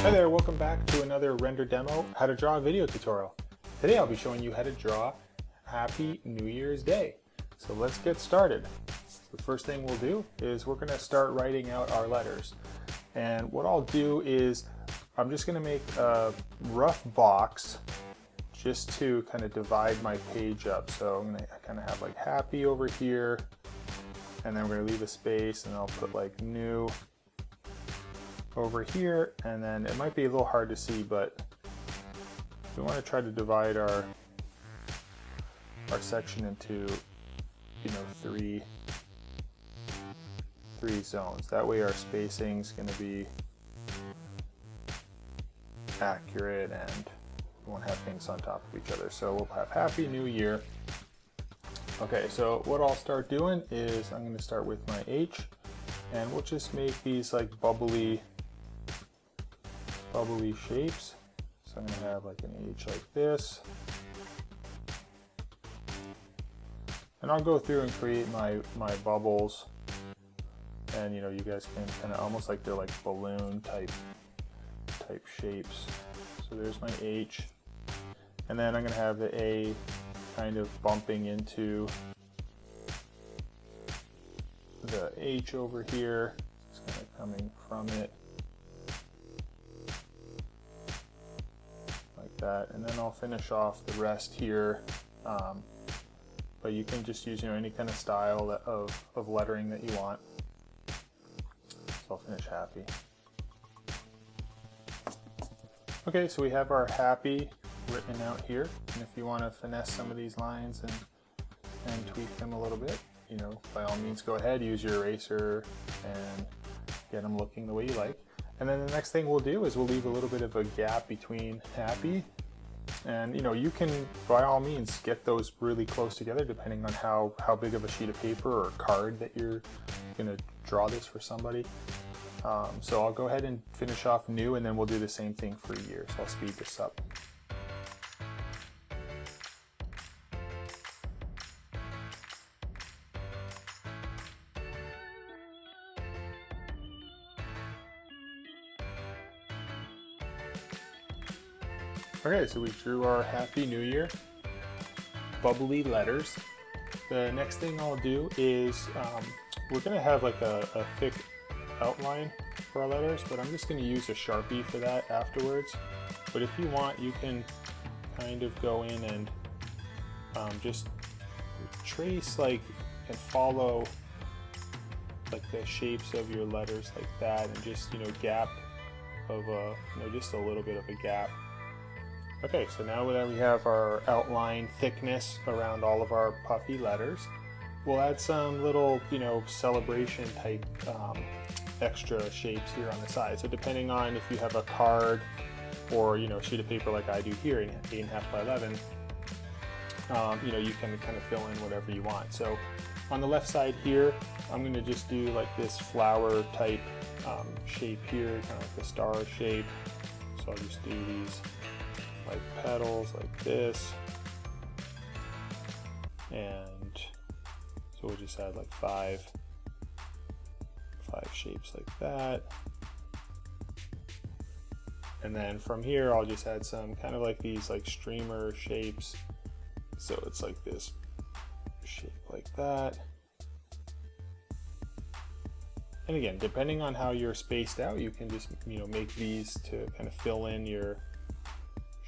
Hi there, welcome back to another render demo, how to draw a video tutorial. Today I'll be showing you how to draw Happy New Year's Day. So let's get started. The first thing we'll do is we're going to start writing out our letters. And what I'll do is I'm just going to make a rough box just to kind of divide my page up. So I'm going to kind of have like happy over here, and then we're going to leave a space, and I'll put like new over here, and then it might be a little hard to see, but we want to try to divide our section into, you know, three zones. That way our spacing is going to be accurate and we won't have things on top of each other. So we'll have Happy New Year. Okay, so what I'll start doing is I'm going to start with my H, and we'll just make these like bubbly shapes. So I'm going to have like an H like this. And I'll go through and create my bubbles. And you know, you guys can kind of almost like they're like balloon type shapes. So there's my H. And then I'm going to have the A kind of bumping into the H over here. It's kind of coming from it. Like that. And then I'll finish off the rest here. But you can just use, you know, any kind of style of lettering that you want. So I'll finish happy. Okay, so we have our happy written out here, and if you want to finesse some of these lines and tweak them a little bit, you know, by all means go ahead, use your eraser and get them looking the way you like. And then the next thing we'll do is we'll leave a little bit of a gap between happy, and you know, you can by all means get those really close together depending on how big of a sheet of paper or card that you're going to draw this for somebody. So I'll go ahead and finish off new, and then we'll do the same thing for year. So I'll speed this up. Okay, so we drew our Happy New Year bubbly letters. The next thing I'll do is we're going to have like a thick outline for our letters, but I'm just going to use a Sharpie for that afterwards. But if you want, you can kind of go in and just trace like and follow like the shapes of your letters like that, and just, you know, gap of a, you know, just a little bit of a gap. Okay, so now that we have our outline thickness around all of our puffy letters, we'll add some little, you know, celebration type extra shapes here on the side. So depending on if you have a card or, you know, sheet of paper like I do here in 8.5 by 11, you know, you can kind of fill in whatever you want. So on the left side here, I'm going to just do like this flower type shape here, kind of like the star shape. So I'll just do these like petals like this, and so we'll just add like five shapes like that. And then from here I'll just add some kind of like these like streamer shapes, so it's like this shape like that. And again, depending on how you're spaced out, you can just, you know, make these to kind of fill in your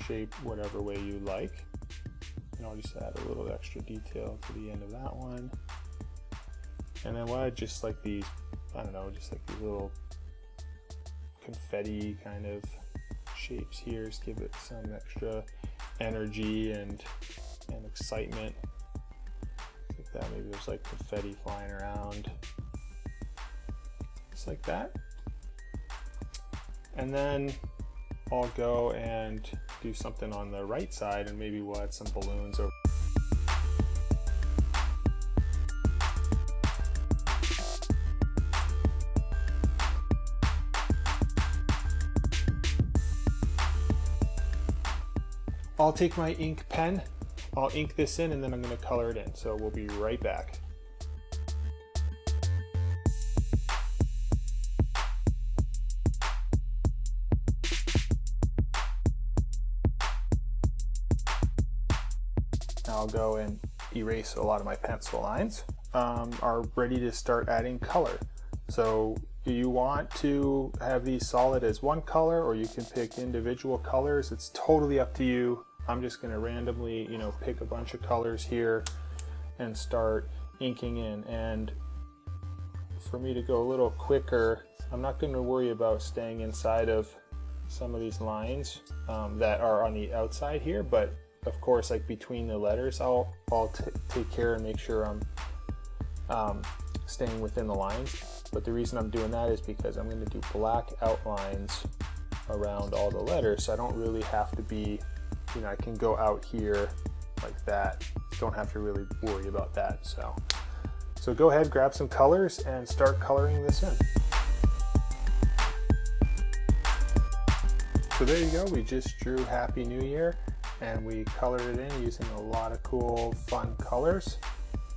shape whatever way you like. And I'll just add a little extra detail to the end of that one. And then we'll add just like these, I don't know, just like these little confetti kind of shapes here. Just give it some extra energy and excitement. Like that, maybe there's like confetti flying around. Just like that. And then I'll go and do something on the right side, and maybe we'll add some balloons over. I'll take my ink pen, I'll ink this in, and then I'm going to color it in. So we'll be right back. I'll go and erase a lot of my pencil lines, are ready to start adding color. So you want to have these solid as one color, or you can pick individual colors. It's totally up to you. I'm just going to randomly, pick a bunch of colors here and start inking in. And for me to go a little quicker, I'm not going to worry about staying inside of some of these lines that are on the outside here, but of course, like between the letters, I'll take care and make sure I'm staying within the lines. But the reason I'm doing that is because I'm going to do black outlines around all the letters, so I don't really have to be, I can go out here like that. Don't have to really worry about that. So go ahead, grab some colors and start coloring this in. So there you go, we just drew Happy New Year, and we colored it in using a lot of cool, fun colors.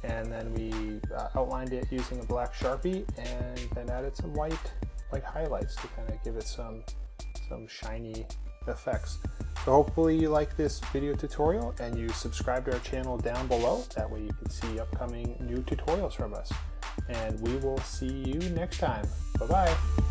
And then we outlined it using a black Sharpie, and then added some white like highlights to kind of give it some shiny effects. So hopefully you like this video tutorial and you subscribe to our channel down below. That way you can see upcoming new tutorials from us. And we will see you next time. Bye-bye.